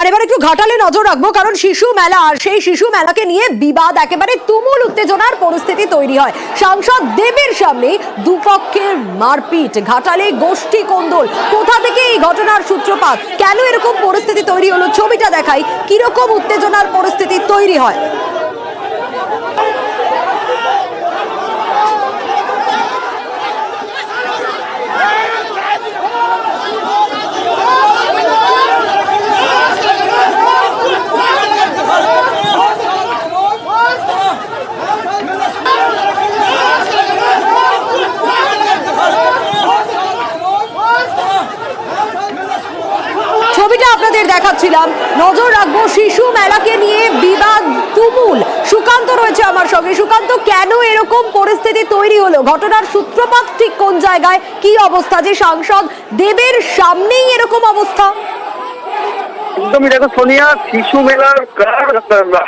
এবার একটু ঘাটালে নজর রাখবো, কারণ শিশু মেলা আর সেই শিশু মেলাকে নিয়ে বিবাদ, একেবারে তুমুল উত্তেজনার পরিস্থিতি তৈরি হয়। সাংসদ দেবের সামনে দুপক্ষের মারপিট, ঘাটালে গোষ্ঠী কোন্দল। কোথা থেকে এই ঘটনার সূত্রপাত, কেন এরকম পরিস্থিতি তৈরি হলো, ছবিটা দেখাই কিরকম উত্তেজনার পরিস্থিতি তৈরি হয়। ছবিটা আপনাদের দেখাচ্ছিলাম, নজর রাখবো শিশু মেলাকে নিয়ে বিবাদ তুমুল। সুকান্ত রয়েছে আমার সঙ্গে। সুকান্ত, কেন এরকম পরিস্থিতি তৈরি হলো, ঘটনার সূত্রপাত ঠিক কোন জায়গায়, কি অবস্থা যে সাংসদ দেবের সামনেই এরকম অবস্থা? একদমই দেখো সোনিয়া, শিশু মেলার কার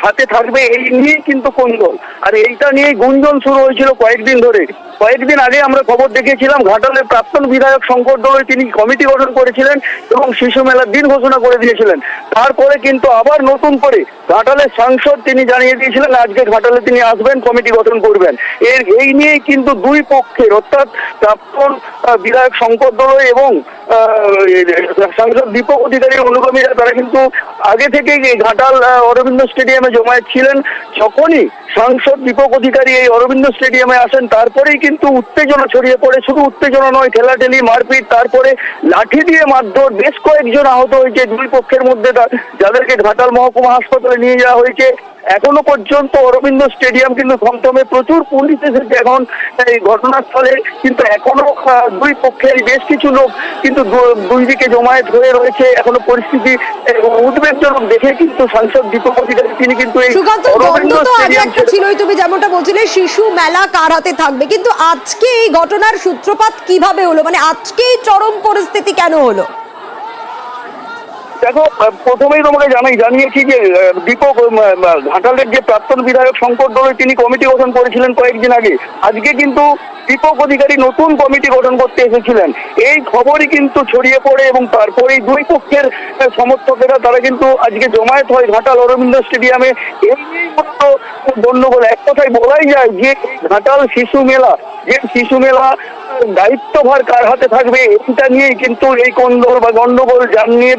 হাতে থাকবে এই নিয়েই কিন্তু কোন্দল, আর এইটা নিয়ে গুঞ্জন শুরু হয়েছিল কয়েকদিন ধরে। কয়েকদিন আগে আমরা খবর দেখেছিলাম ঘাটালের প্রাক্তন বিধায়ক শঙ্কর দোলই তিনি কমিটি গঠন করেছিলেন এবং শিশু মেলার দিন ঘোষণা করে দিয়েছিলেন। তারপরে কিন্তু আবার নতুন করে ঘাটালের সাংসদ তিনি জানিয়ে দিয়েছিলেন আজকে ঘাটালে তিনি আসবেন, কমিটি গঠন করবেন। এই নিয়েই কিন্তু দুই পক্ষের, অর্থাৎ প্রাক্তন বিধায়ক শঙ্কর দোলই এবং সাংসদ দীপক অধিকারীর অনুগামীরা, তারা কিন্তু আগে থেকেই ঘাটাল অরবিন্দ স্টেডিয়ামে জমায়েত ছিলেন। যখনই সাংসদ দীপক অধিকারী এই অরবিন্দ স্টেডিয়ামে আসেন, তারপরেই কিন্তু উত্তেজনা ছড়িয়ে পড়ে। শুধু উত্তেজনা নয়, ঠেলাঠেলি, মারপিট, তারপরে লাঠি দিয়ে মারধর। বেশ কয়েকজন আহত হয়েছে দুই পক্ষের মধ্যে, যাদেরকে ঘাটাল মহকুমা হাসপাতালে নিয়ে যাওয়া হয়েছে। এখনো পর্যন্ত অরবিন্দ স্টেডিয়াম কিন্তু থমথমে, প্রচুর পুলিশ এসেছে এখন এই ঘটনাস্থলে, কিন্তু এখনো দুই পক্ষের বেশ কিছু লোক কিন্তু দুই দিকে জমায়েত হয়ে রয়েছে। এখনো পরিস্থিতি উদ্বেগজনক দেখে কিন্তু সাংসদ দীপক অধিকারী তিনি কিন্তু এই অরবিন্দ স্টেডিয়াম ছিলই, তুমি যেমনটা বলছিলে শিশু মেলা কার হাতে থাকবে, কিন্তু আজকে এই ঘটনার সূত্রপাত কিভাবে হলো, মানে আজকেই চরম পরিস্থিতি কেন হলো? দেখো, প্রথমেই তোমাকে জানিয়েছি যে দীপক ঘাটালের যে প্রাক্তন বিধায়ক শঙ্কর দোলই তিনি কমিটি গঠন করেছিলেন কয়েকদিন আগে। আজকে কিন্তু দীপক অধিকারী নতুন কমিটি গঠন করতে এসেছিলেন। এই খবরই কিন্তু ছড়িয়ে পড়ে এবং তারপরেই দুই পক্ষের সমর্থকেরা তারা কিন্তু আজকে জমায়েত হয় ঘাটাল অরবিন্দ স্টেডিয়ামে। এই মতো গন্ডগোল, এক কথায় বলাই যায় যে ঘাটাল শিশু মেলা, যে শিশু মেলা দায়িত্বভার কার হাতে থাকবে, এটা নিয়েই কিন্তু এই কোন্দল বা গন্ডগোল, যার নিয়ে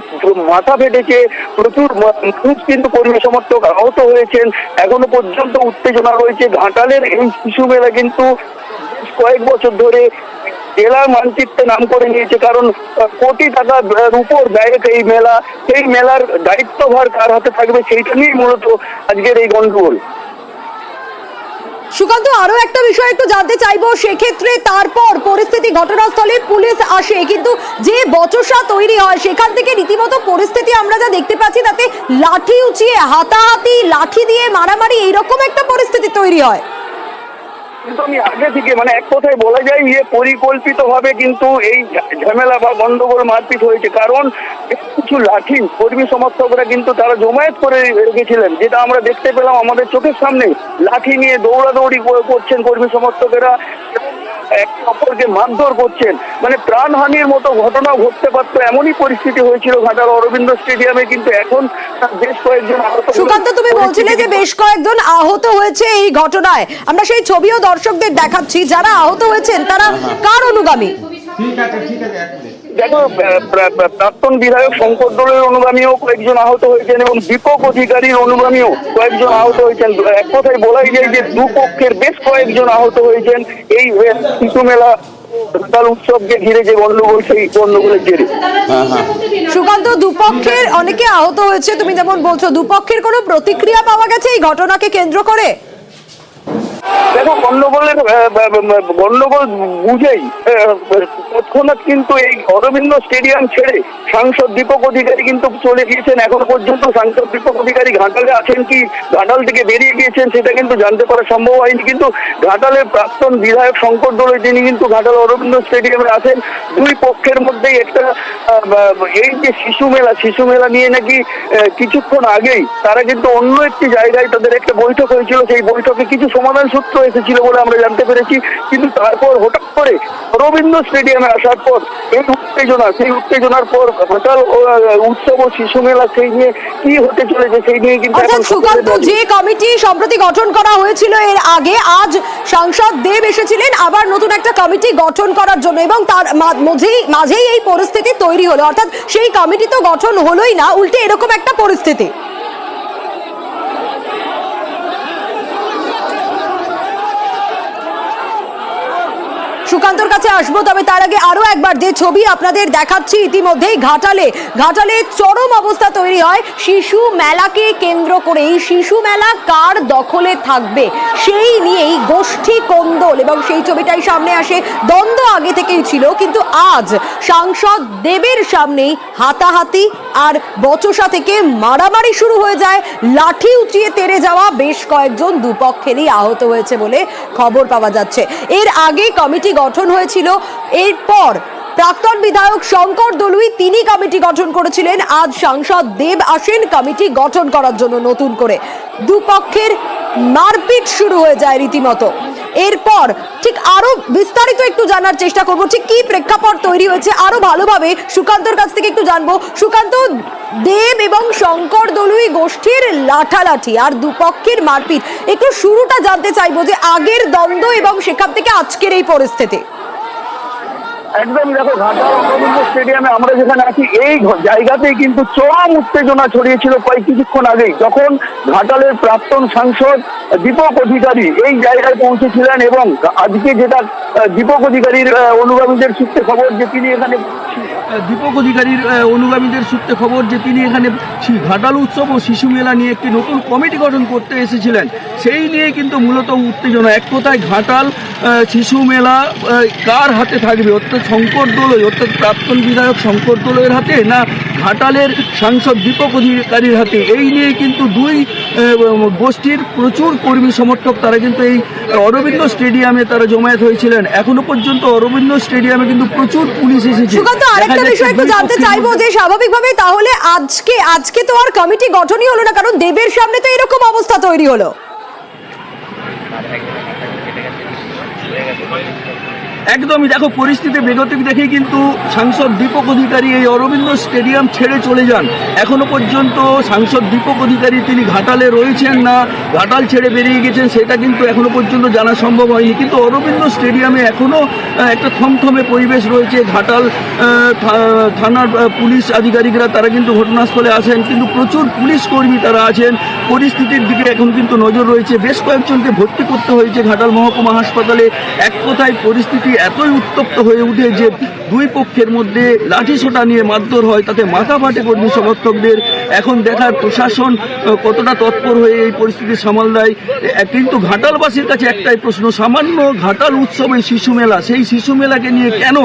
মাথা ফেটেছে। প্রচুর মানুষ কিন্তু কর্মী সমর্থক আহত হয়েছেন। এখনো পর্যন্ত উত্তেজনা রয়েছে। ঘাটালের এই শিশু মেলা কিন্তু কয়েক বছর ধরে জেলার মানচিত্রে নাম করে নিয়েছে, কারণ কোটি টাকার উপর ব্যয় এই মেলা। সেই মেলার দায়িত্বভার কার হাতে থাকবে, সেইটা নিয়েই মূলত আজকের এই গন্ডগোল। সুকান্ত, আরো একটা বিষয় একটু জানতে চাইবো, সেক্ষেত্রে তারপর পরিস্থিতি, ঘটনাস্থলে পুলিশ আসে, কিন্তু যে বচসা তৈরি হয় সেখান থেকে রীতিমতো পরিস্থিতি আমরা যা দেখতে পাচ্ছি, তাতে লাঠি উঁচিয়ে হাতাহাতি, লাঠি দিয়ে মারামারি, এইরকম একটা পরিস্থিতি তৈরি হয়। কিন্তু আমি আগে থেকে, মানে এক কথায় বলা যায় যে পরিকল্পিতভাবে কিন্তু এই ঝামেলা বা গন্ডগোল মারপিট হয়েছে। কারণ কিছু লাঠি কর্মী সমর্থকরা কিন্তু তারা জমায়েত করে রেখেছিলেন, যেটা আমরা দেখতে পেলাম আমাদের চোখের সামনে। লাঠি নিয়ে দৌড়াদৌড়ি করছেন কর্মী সমর্থকেরা, একে অপরকে মারধর করছেন। মানে প্রাণহানির মতো ঘটনা ঘটতে পারতো, এমনই পরিস্থিতি হয়েছিল ঘাটাল অরবিন্দ স্টেডিয়ামে। কিন্তু এখন বেশ কয়েকজন আহত। সুকান্ত, তুমি বলছিলে যে বেশ কয়েকজন আহত হয়েছে এই ঘটনায়, আমরা সেই ছবিও দর্শকদের দেখাচ্ছি। যারা আহত হয়েছেন তারা কার অনুগামী? দেখো, প্রাক্তন বিধায়ক শঙ্কর দোলের অনুগামীও কয়েকজন আহত হয়েছেন এবং দীপক অধিকারীর অনুগামীও কয়েকজন আহত হয়েছেন। এক কথায় বলাই যায় যে দুপক্ষের বেশ কয়েকজন আহত হয়েছেন এই শিশু মেলা ঘাটাল উৎসবকে ঘিরে যে গন্ডগোল, সেই গন্ডগোলের জেরে। সুকান্ত, দুপক্ষের অনেকে আহত হয়েছে, তুমি যেমন বলছো, দুপক্ষের কোনো প্রতিক্রিয়া পাওয়া গেছে এই ঘটনাকে কেন্দ্র করে? দেখো, গন্ডগোল বুঝেই তৎক্ষণাৎ কিন্তু এই অরবিন্দ স্টেডিয়াম ছেড়ে সাংসদ দীপক অধিকারী কিন্তু চলে গিয়েছেন। এখনো পর্যন্ত সাংসদ দীপক অধিকারী ঘাটালে আছেন কি ঘাটাল থেকে বেরিয়ে গিয়েছেন সেটা কিন্তু জানতে পারা সম্ভব হয়নি। কিন্তু ঘাটালের প্রাক্তন বিধায়ক শঙ্কর দোলই তিনি কিন্তু ঘাটাল অরবিন্দ স্টেডিয়ামে আছেন। দুই পক্ষের মধ্যেই একটা এই যে শিশু মেলা নিয়ে নাকি কিছুক্ষণ আগেই তারা কিন্তু অন্য একটি জায়গায় তাদের একটা বৈঠক হয়েছিল। সেই বৈঠকে কিছু সমাধান সূত্র এসেছিল বলে আমরা জানতে পেরেছি। কিন্তু তারপর হঠাৎ করে অরবিন্দ স্টেডিয়ামে আসার পর সেই উত্তেজনার পর ঘাটাল উৎসব ও শিশু মেলা সেই নিয়ে কি হতে চলেছে সেই নিয়ে কিন্তু অর্থাৎ সুকান্ত, যে কমিটি সম্প্রতি গঠন করা হয়েছিল এর আগে, আজ সাংসদ দেব এসেছিলেন আবার নতুন একটা কমিটি গঠন করার জন্য, এবং তার মাঝেই এই পরিস্থিতি তৈরি হলো। অর্থাৎ সেই কমিটি তো গঠন হলোই না, উল্টে এরকম একটা পরিস্থিতি। সুকান্তর কাছে আসবো, তবে তার আগে আরো একবার যে ছবি আপনাদের দেখাচ্ছি ইতিমধ্যেই, ঘাটালে চরম অবস্থা তৈরি হয় শিশু মেলাকে কেন্দ্র করে। এই শিশু মেলা কার দখলে থাকবে সেই নিয়েই গোষ্ঠী কোন্দল, এবং সেই ছবিটাই সামনে আসে। দ্বন্দ্ব আগে থেকেই ছিল, কিন্তু আজ সাংসদ দেবের সামনেই হাতাহাতি আর বচসা থেকে মারামারি শুরু হয়ে যায়। লাঠি উঁচিয়ে তেড়ে যাওয়া বেশ কয়েকজন দুপক্ষেরই আহত হয়েছে বলে খবর পাওয়া যাচ্ছে। এর আগে কমিটি গঠন হয়েছিল, এরপর প্রাক্তন বিধায়ক শঙ্কর দলুই তিনি কমিটি গঠন করেছিলেন। আজ সাংসদ দেব আসেন কমিটি গঠন করার জন্য নতুন করে। দুপক্ষের মারপিট শুরু হয়ে যায় রীতিমতো। এরপর ঠিক আরো বিস্তারিত একটু জানার চেষ্টা করবো, ঠিক কি প্রেক্ষাপট তৈরি হয়েছে আরো ভালোভাবে সুকান্তর কাছ থেকে একটু জানবো। সুকান্ত, দেব এবং শঙ্কর দলুই গোষ্ঠীর লাঠালাঠি আর দুপক্ষের মারপিট, একটু শুরুটা জানতে চাইবো যে আগের দ্বন্দ্ব এবং সেখান থেকে আজকের এই পরিস্থিতি। একদম দেখো, ঘাটাল রবীন্দ্র স্টেডিয়ামে আমরা যেখানে আছি এই জায়গাতেই কিন্তু চরম উত্তেজনা ছড়িয়েছিল কিছুক্ষণ আগেই, যখন ঘাটালের প্রাক্তন সাংসদ দীপক অধিকারী এই জায়গায় পৌঁছেছিলেন। এবং আজকে যেটা দীপক অধিকারীর অনুগামীদের সূত্রে খবর যে তিনি এখানে ঘাটাল উৎসব ও শিশু মেলা নিয়ে একটি নতুন কমিটি গঠন করতে এসেছিলেন। সেই নিয়ে কিন্তু মূলত উত্তেজনা। এক কথায় ঘাটাল শিশু মেলা কার হাতে থাকবে, অর্থাৎ শঙ্কর দলুই, অর্থাৎ প্রাক্তন বিধায়ক শঙ্কর দলুইয়ের হাতে, না ঘাটালের সাংসদ দীপক অধিকারীর হাতে। এই নিয়ে কিন্তু দুই গোষ্ঠীর প্রচুর কর্মী সমর্থক তারা কিন্তু এই অরবিন্দ স্টেডিয়ামে তারা জমায়েত হয়েছিলেন। এখনো পর্যন্ত অরবিন্দ স্টেডিয়ামে কিন্তু প্রচুর পুলিশ এসেছে। সুকান্ত, আরেকটা বিষয় একটু জানতে চাইবো যে স্বাভাবিকভাবে তাহলে আজকে তো আর কমিটি গঠনই হলো না, কারণ দেবের সামনে তো এরকম অবস্থা তৈরি হলো। একদমই দেখো, পরিস্থিতি বেগতিক দেখেই কিন্তু সাংসদ দীপক অধিকারী এই অরবিন্দ স্টেডিয়াম ছেড়ে চলে যান। এখনো পর্যন্ত সাংসদ দীপক অধিকারী তিনি ঘাটালে রয়েছেন না ঘাটাল ছেড়ে বেরিয়ে গেছেন সেটা কিন্তু এখনো পর্যন্ত জানা সম্ভব হয়নি। কিন্তু অরবিন্দ স্টেডিয়ামে এখনো একটা থমথমে পরিবেশ রয়েছে। ঘাটাল থানার পুলিশ আধিকারিকরা তারা কিন্তু ঘটনাস্থলে আসেন, কিন্তু প্রচুর পুলিশ কর্মী তারা আছেন। পরিস্থিতির দিকে এখন কিন্তু নজর রয়েছে। বেশ কয়েকজনকে ভর্তি করতে হয়েছে ঘাটাল মহকুমা হাসপাতালে। এক কথায় পরিস্থিতি এতই উত্তপ্ত হয়ে উঠে যে দুই পক্ষের মধ্যে লাঠিসোঁটা নিয়ে মারধর হয়, তাতে মাথা ফাটে কর্মী সমর্থকদের। এখন দেখার প্রশাসন কতটা তৎপর হয়ে এই পরিস্থিতি সামাল দেয়। কিন্তু ঘাটালবাসীর কাছে একটাই প্রশ্ন, সামান্য ঘাটাল উৎসবে শিশু মেলা, সেই শিশু মেলাকে নিয়ে কেন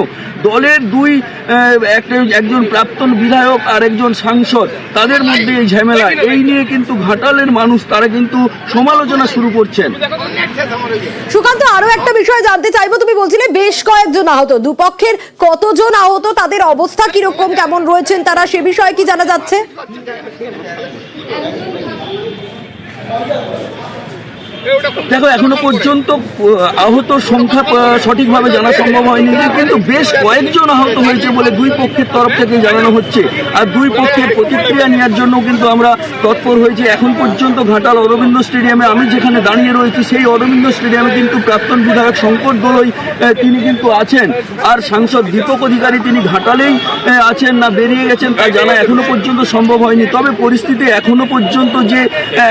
দলের একজন প্রাক্তন বিধায়ক আর একজন সাংসদ তাদের মধ্যে এই ঝামেলা, এই নিয়ে কিন্তু ঘাটালের মানুষ তারা কিন্তু সমালোচনা শুরু করছেন। সুকান্ত, আরো একটা বিষয় জানতে চাইবো, তুমি বলছিলে বেশ কয়েকজন আহত, দুপক্ষের কতজন আহত, তাদের অবস্থা কিরকম, কেমন রয়েছেন তারা, সে বিষয়ে কি জানা যাচ্ছে? দেখো, এখনো পর্যন্ত আহত সংখ্যা সঠিকভাবে জানা সম্ভব হয়নি, কিন্তু বেশ কয়েকজন আহত হয়েছে বলে দুই পক্ষের তরফ থেকে জানানো হচ্ছে। আর দুই পক্ষের প্রতিক্রিয়া নেওয়ার জন্য কিন্তু আমরা তৎপর হয়েছি। এখন পর্যন্ত ঘাটাল অরবিন্দ স্টেডিয়ামে আমি যেখানে দাঁড়িয়ে রয়েছি সেই অরবিন্দ স্টেডিয়ামে কিন্তু প্রাক্তন বিধায়ক শঙ্কর দলুই তিনি কিন্তু আছেন, আর সাংসদ দীপক অধিকারী তিনি ঘাটালেই আছেন না বেরিয়ে গেছেন তা জানা এখনো পর্যন্ত সম্ভব হয়নি। তবে পরিস্থিতি এখনো পর্যন্ত যে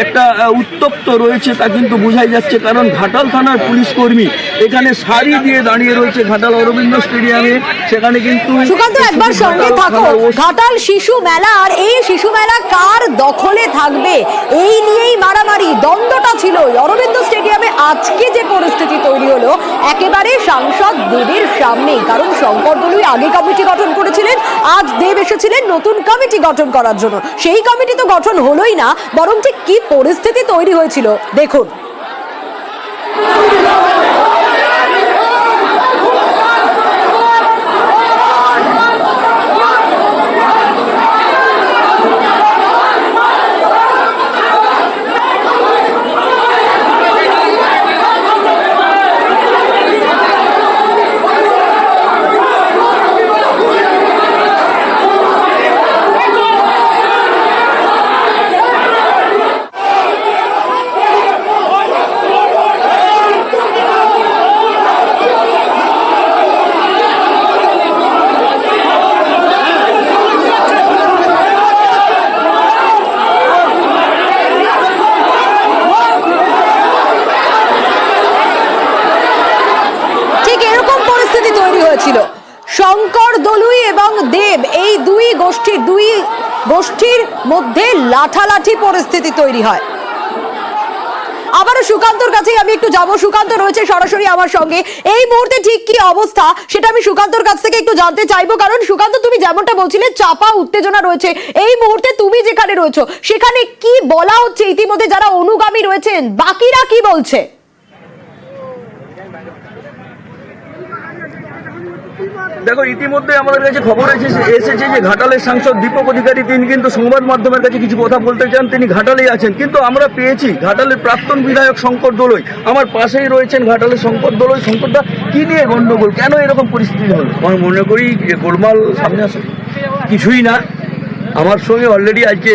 একটা উত্তপ্ত রয়েছে তা কিন্তু বোঝাই যাচ্ছে, কারণ ঘাটাল থানার পুলিশ কর্মী এখানে সারি দিয়ে দাঁড়িয়ে রয়েছে ঘাটাল অরবিন্দ স্টেডিয়ামে। সেখানে কিন্তু সুকান্ত, একবার সঙ্গে থাকো। ঘাটাল শিশু মেলা, আর এই শিশু মেলা কার দখলে থাকবে এই নিয়েই মারামারি দ্বন্দ্বটা ছিল অরবিন্দ স্টেডিয়ামে। আজকে যে পরিস্থিতি তৈরি হলো একেবারে সাংসদ দেবের সামনেই, কারণ শঙ্কর দলুই আগে কমিটি গঠন করেছিলেন, আজ দেব এসেছিলেন নতুন কমিটি গঠন করার জন্য। সেই কমিটি তো গঠন হলোই না, বরং ঠিক কি পরিস্থিতি তৈরি হয়েছিল দেখুন। শঙ্কর দলুই এবং দেব, এই দুই গোষ্ঠীর মধ্যে লাঠালাঠি পরিস্থিতি তৈরি হয়। আবারও সুকান্তর কাছে আমি একটু যাব। সুকান্ত রয়েছে সরাসরি আমার সঙ্গে। এই মুহূর্তে ঠিক কি অবস্থা সেটা আমি সুকান্তর কাছ থেকে একটু জানতে চাইবো, কারণ সুকান্ত তুমি যেমনটা বলছিলে চাপা উত্তেজনা রয়েছে। এই মুহূর্তে তুমি যেখানে রয়েছো সেখানে কি বলা হচ্ছে? ইতিমধ্যে যারা অনুগামী রয়েছেন বাকিরা কি বলছে? দেখো, ইতিমধ্যে আমাদের কাছে খবর এসেছে যে ঘাটালের সাংসদ দীপক অধিকারী তিনি কিন্তু সংবাদ মাধ্যমের কাছে কিছু কথা বলতে চান, তিনি ঘাটালেই আছেন। কিন্তু আমরা পেয়েছি ঘাটালের প্রাক্তন বিধায়ক শঙ্কর দলুই আমার পাশেই রয়েছেন। ঘাটালের শঙ্কর দলুই, শঙ্করদা কি নিয়ে গন্ডগোল, কেন এরকম পরিস্থিতি হলো? আমার মনে করি যে গোলমাল সামনে আসে কিছুই না। আমার সঙ্গে অলরেডি আজকে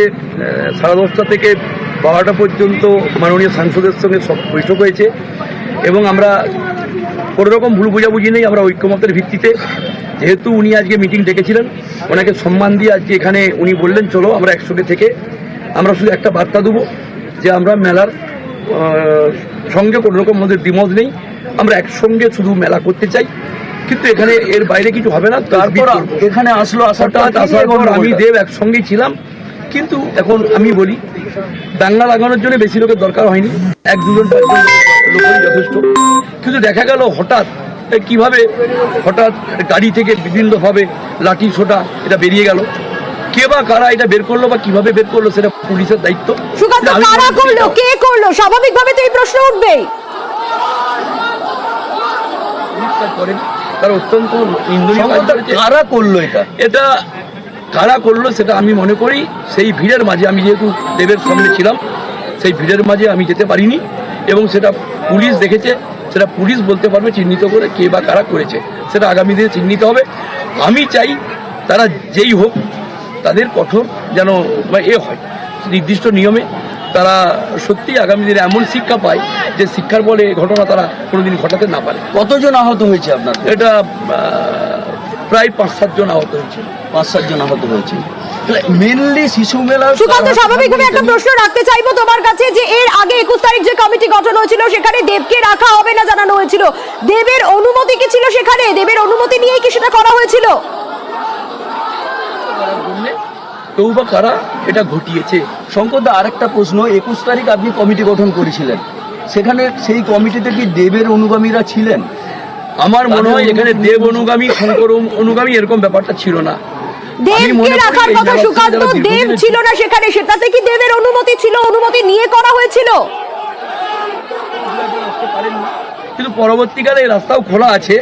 10:30 থেকে 12টা পর্যন্ত মাননীয় সাংসদের সঙ্গে সব বৈঠক হয়েছে এবং আমরা কোনো রকম ভুল বোঝাবুঝি নেই। আমরা ঐক্যমতের ভিত্তিতে, যেহেতু উনি আজকে মিটিং ডেকেছিলেন, ওনাকে সম্মান দিয়ে আজকে এখানে উনি বললেন চলো আমরা একসঙ্গে থেকে আমরা শুধু একটা বার্তা দেবো যে আমরা মেলার সঙ্গে কোনো রকম আমাদের দ্বিমত নেই, আমরা একসঙ্গে শুধু মেলা করতে চাই, কিন্তু এখানে এর বাইরে কিছু হবে না। তারপর এখানে আসার পর আমি দেব একসঙ্গেই ছিলাম। কিন্তু এখন আমি বলি, দাঙ্গা লাগানোর জন্য বেশি লোকের দরকার হয়নি, 1-2 জন লোকই যথেষ্ট। কিন্তু দেখা গেল কিভাবে হঠাৎ গাড়ি থেকে বিভিন্নভাবে লাঠি ছোটা এটা বেরিয়ে গেল। কে বা কারা এটা বের করলো বা কিভাবে বের করলো সেটা পুলিশের দায়িত্ব। কারা করলো, কে করলো, স্বাভাবিকভাবে তো এই প্রশ্ন উঠবেই। তারা অত্যন্ত নিন্দনীয় কাজ করেছে। কারা করলো এটা কারা করলো সেটা আমি মনে করি সেই ভিড়ের মাঝে, আমি যেহেতু দেবের সামনে ছিলাম, সেই ভিড়ের মাঝে আমি যেতে পারিনি এবং সেটা পুলিশ দেখেছে, সেটা পুলিশ বলতে পারবে চিহ্নিত করে কে বা কারা করেছে, সেটা আগামী দিনে চিহ্নিত হবে। আমি চাই তারা যেই হোক তাদের কঠোর যেন হয়, নির্দিষ্ট নিয়মে তারা সত্যি আগামী দিনে এমন শিক্ষা পায় যে শিক্ষার বলে ঘটনা তারা কোনোদিন ঘটাতে না পারে। কতজন আহত হয়েছে আপনার? এটা প্রায় 5-7 জন আহত হয়েছে। 5-7 জন আহত হয়েছে। মেনলি শিশু মেলা। সুকান্ত, স্বাভাবিকভাবে একটা প্রশ্ন রাখতে চাইবো তোমার কাছে যে এর আগে 21 তারিখ যে কমিটি গঠন হয়েছিল সেখানে দেবকে রাখা হবে না জানানো হয়েছিল, দেবের অনুমতি কি ছিল সেখানে? দেবের অনুমতি নিয়েই কি সেটা করা হয়েছিল? কেউ বা কারা এটা ঘটিয়েছে। শঙ্করদা, আরেকটা প্রশ্ন, 21 তারিখ আপনি কমিটি গঠন করেছিলেন, সেখানে সেই কমিটিতে কি দেবের অনুগামীরা ছিলেন? আমার মনে হয় এখানে দেব অনুগামী শঙ্কর অনুগামী এরকম ব্যাপারটা ছিল না। দেবকে রাখার কথা সুকান্ত, দেব ছিল না সেখানে, সেটাতে কি দেবের অনুমতি ছিল? অনুমতি নিয়ে করা হয়েছিল? কিন্তু পরবর্তীকালে এই রাস্তাও খোলা আছে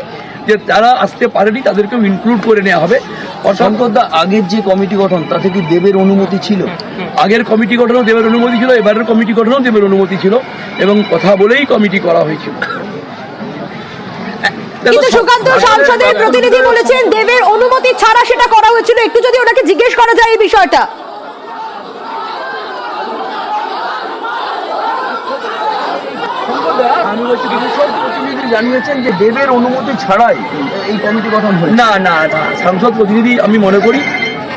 যে যারা আসতে পারেনি তাদেরকেও ইনক্লুড করে নেওয়া হবে। শঙ্করদা, আগের যে কমিটি গঠন তাতে কি দেবের অনুমতি ছিল? আগের কমিটি গঠনেও দেবের অনুমতি ছিল, এবারের কমিটি গঠনেও দেবের অনুমতি ছিল এবং কথা বলেই কমিটি করা হয়েছিল। কিন্তু সুকান্ত, সাংসদের প্রতিনিধি বলেছেন দেবের অনুমতি ছাড়া সেটা করা হয়েছিল। একটু যদি ওনাকে জিজ্ঞেস করা যায় এই বিষয়টা। আমি বলছি সব প্রতিনিধি জানিয়েছেন যে দেবের অনুমতি ছাড়াই এই কমিটি গঠন হয়। না না না, সাংসদ প্রতিনিধি আমি মনে করি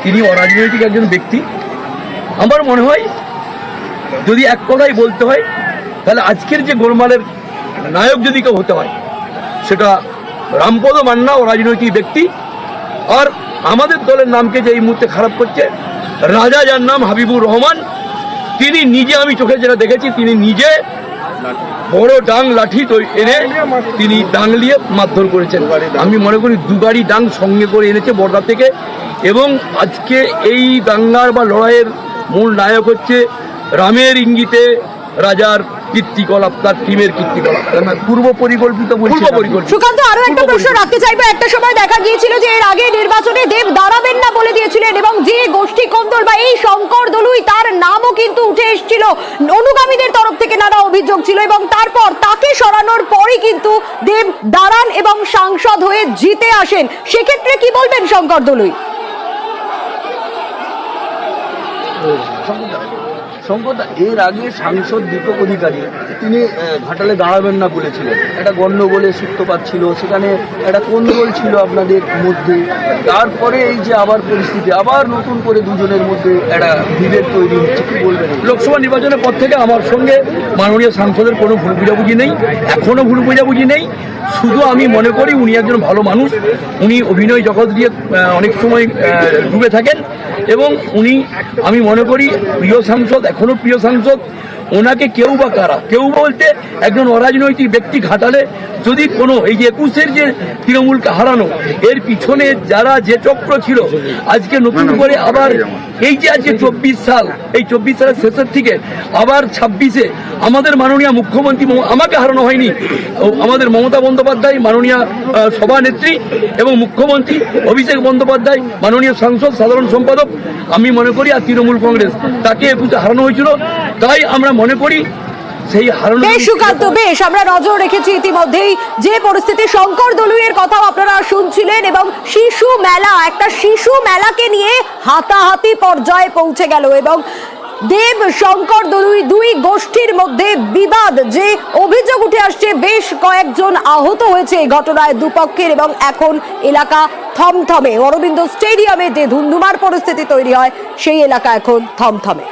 তিনি অরাজনৈতিক একজন ব্যক্তি। আমার মনে হয় যদি এক কথাই বলতে হয় তাহলে আজকের যে গোলমালের নায়ক যদি কেউ হতে হয় সেটা রামপদ মান্না, ও রাজনৈতিক ব্যক্তি। আর আমাদের দলের নামকে যে এই মুহূর্তে খারাপ করছে রাজা, যার নাম হাবিবুর রহমান, তিনি নিজে, আমি চোখে যেটা দেখেছি, তিনি নিজে বড় ডাং লাঠি এনে তিনি ডাং নিয়ে মারধর করেছেন। আমি মনে করি 2 গাড়ি ডাং সঙ্গে করে এনেছে বর্ধা থেকে। এবং আজকে এই দাঙ্গার বা লড়াইয়ের মূল নায়ক হচ্ছে রামের ইঙ্গিতে রাজার কীর্তিকলাপ, তার টিমের কীর্তিকলাপ, পূর্ব পরিকল্পিত। সুকান্ত, আরো একটা প্রশ্ন রাখতে চাইবো। একটা সময় দেখা গিয়েছিল যে এর আগে নির্বাচনে দেব দাঁড়াবেন না বলে দিয়েছিলেন এবং যে গোষ্ঠী কোন্দল বা এই শঙ্কর দলুই তার নামও কিন্তু উঠে এসেছিল, অনুগামীদের তরফ থেকে নানা অভিযোগ ছিল এবং তারপর তাকে সরানোর পরই কিন্তু দেব দাঁড়ান এবং সাংসদ হয়ে জিতে আসেন। সেক্ষেত্রে কি বলবেন শঙ্কর দলুই? সম্পদ এর আগে সাংসদ দীপক অধিকারী তিনি ঘাটালে দাঁড়াবেন না বলেছিলেন, একটা গণ্ডগোলে সূত্রপাত ছিল, সেখানে একটা কোন্দল ছিল আপনাদের মধ্যে। তারপরে এই যে আবার পরিস্থিতি, আবার নতুন করে দুজনের মধ্যে একটা বিভেদ তৈরি হচ্ছে, কি বলবেন? লোকসভা নির্বাচনের পর থেকে আমার সঙ্গে মাননীয় সাংসদের কোনো ভুল বোঝাবুঝি নেই, এখনও ভুল বোঝাবুঝি নেই। শুধু আমি মনে করি উনি একজন ভালো মানুষ, উনি অভিনয় জগৎ দিয়ে অনেক সময় ডুবে থাকেন এবং উনি আমি মনে করি প্রিয় সাংসদ, এখনো প্রিয় সাংসদ। ওনাকে কেউ বা কারা, কেউ বলতে একজন অরাজনৈতিক ব্যক্তি ঘাটালে যদি কোনো এই যে 21-এর যে তৃণমূলকে হারানো, এর পিছনে যারা যে চক্র ছিল, আজকে নতুন করে আবার এই যে আজকে 24 সাল, এই 24 সালের শেষের থেকে আবার 26-এ আমাদের মাননীয় মুখ্যমন্ত্রী, আমাকে হারানো হয়নি, আমাদের মমতা বন্দ্যোপাধ্যায় মাননীয় সভানেত্রী এবং মুখ্যমন্ত্রী অভিষেক বন্দ্যোপাধ্যায় মাননীয় সাংসদ সাধারণ সম্পাদক, আমি মনে করি আর তৃণমূল কংগ্রেস, তাকে 21-এ হারানো হয়েছিল। তাই আমরা মনে করি সেই হারানো। বেশ সুকান্ত, বেশ আমরা নজর রেখেছি ইতিমধ্যেই যে পরিস্থিতি, শঙ্কর দলুইয়ের কথাও আপনারা শুনছিলেন এবং শিশু মেলা, একটা শিশু মেলাকে নিয়ে হাতাহাতি পর্যায়ে পৌঁছে গেল এবং দেব শঙ্কর দলুই দুই গোষ্ঠীর মধ্যে বিবাদ, যে অভিযোগ উঠে আসছে বেশ কয়েকজন আহত হয়েছে এই ঘটনায় দুপক্ষের এবং এখন এলাকা থমথমে। অরবিন্দ স্টেডিয়ামে যে ধুন্ধুমার পরিস্থিতি তৈরি হয় সেই এলাকা এখন থমথমে।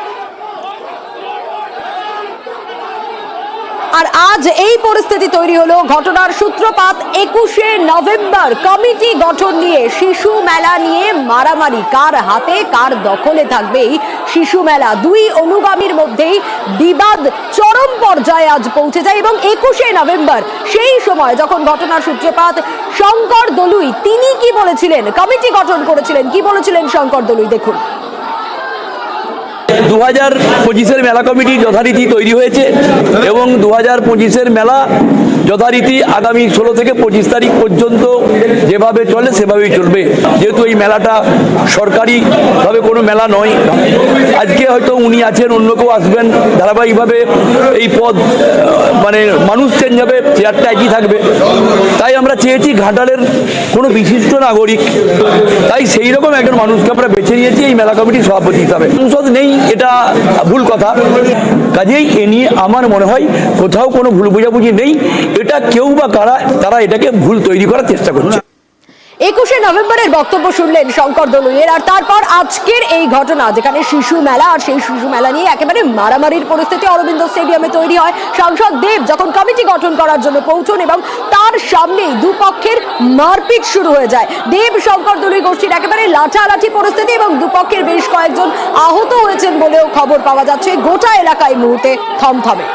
আর আজ এই পরিস্থিতি তৈরি হলো, ঘটনার সূত্রপাত 21শে নভেম্বর কমিটি গঠন নিয়ে, শিশু মেলা নিয়ে মারামারি, কার হাতে কার দখলে থাকবে এই শিশু মেলা, দুই অনুগামীর মধ্যেই বিবাদ চরম পর্যায়ে আজ পৌঁছে যায় এবং 21শে নভেম্বর সেই সময় যখন ঘটনার সূত্রপাত, শঙ্কর দলুই তিনি কি বলেছিলেন, কমিটি গঠন করেছিলেন, কি বলেছিলেন শঙ্কর দলুই দেখুন। 2025-এর মেলা কমিটি যথারীতি তৈরি হয়েছে এবং 2025-এর মেলা যথারীতি আগামী 16 থেকে 25 তারিখ পর্যন্ত যেভাবে চলে সেভাবেই চলবে। যেহেতু এই মেলাটা সরকারিভাবে কোনো মেলা নয়, আজকে হয়তো উনি আছেন, অন্য কেউ আসবেন, ধারাবাহিকভাবে এই পদ মানে মানুষ চেঞ্জ হবে, চেয়ারটা একই থাকবে। তাই আমরা চেয়েছি ঘাটালের কোনো বিশিষ্ট নাগরিক, তাই সেই রকম একজন মানুষকে আমরা বেছে নিয়েছি এই মেলা কমিটির সভাপতি হিসাবে। সংসদ নেই এটা ভুল কথা, কাজেই এ নিয়ে আমার মনে হয় কোথাও কোনো ভুল বোঝাবুঝি নেই, এটা কেউ বা কারা তারা এটাকে ভুল তৈরি করার চেষ্টা করছে। 21শে নভেম্বরের বক্তব্য শুনলেন শঙ্কর দলুইয়ের, আর তারপর আজকের এই ঘটনা যেখানে শিশু মেলা, আর সেই শিশু মেলা নিয়ে একেবারে মারামারির পরিস্থিতি অরবিন্দ স্টেডিয়ামে তৈরি হয়। সাংসদ দেব যখন কমিটি গঠন করার জন্য পৌঁছন এবং তার সামনেই দুপক্ষের মারপিট শুরু হয়ে যায়। দেব শঙ্কর দলুই গোষ্ঠীর একেবারে লাঠালাঠি পরিস্থিতি এবং দুপক্ষের বেশ কয়েকজন আহত হয়েছেন বলেও খবর পাওয়া যাচ্ছে। গোটা এলাকায় মুহূর্তে থমথমে।